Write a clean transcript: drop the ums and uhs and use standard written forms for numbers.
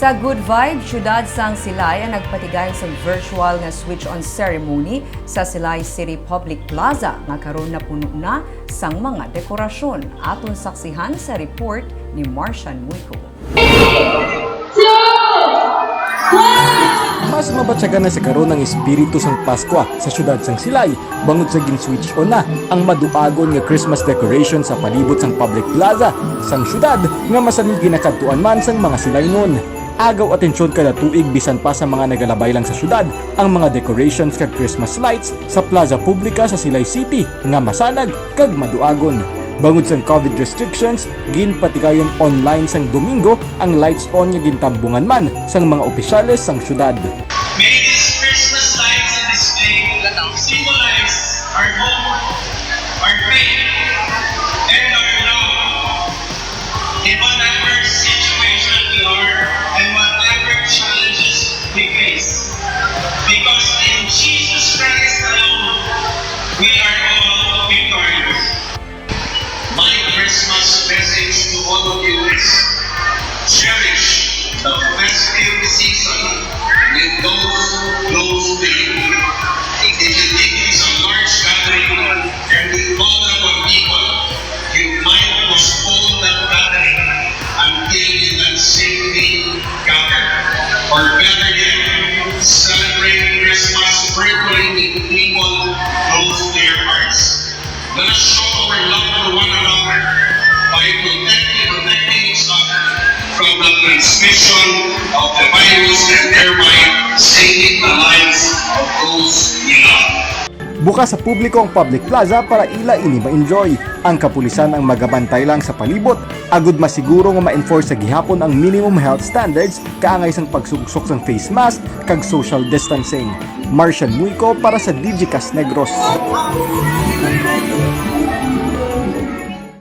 Sa Good Vibe, syudad sang Silay ang nagpatigay sa virtual nga switch-on ceremony sa Silay City Public Plaza nga karon na puno na sang mga dekorasyon. Aton saksihan sa report ni Marcian Muico. Mas mabatsagan na sa karon ng espiritu sang Pasko sa syudad sang Silay bangod sa gin-switch on na ang maduagon nga Christmas decoration sa palibot sang public plaza sang syudad nga masanig ginakadtuan man sang mga Silaynon. Agaw atensyon kada tuig bisan pa sa mga nagalabay lang sa syudad ang mga decorations kag Christmas lights sa plaza publika sa Silay City nga masanag kag maduagon. Bangod sa COVID restrictions, ginpatigayon online sang Domingo ang lights on nga gintambungan man sang mga opisyales sang syudad. May these Christmas lights and display symbolize our hope, our faith, and our love. In whatever situation we are and whatever challenges we face. Because in Jesus Christ alone, we are all victorious. My Christmas message to all of you is cherish the festive season with those close to you. If you think it's a large gathering and with multiple people, you might postpone that gathering until you can safely gather. Or better yet, celebrate Christmas virtually with people close to your hearts. Let us show our love for one another by protecting each other from the transmission of the virus and thereby saving the lives of those we love. Bukas sa publiko ang public plaza para ila ini ma-enjoy. Ang kapulisan ang magabantay lang sa palibot, agud masiguro nga ma-enforce sa gihapon ang minimum health standards kaangay sang pagsuksok sang face mask kag social distancing. Marcian Muico para sa Digicast Negros.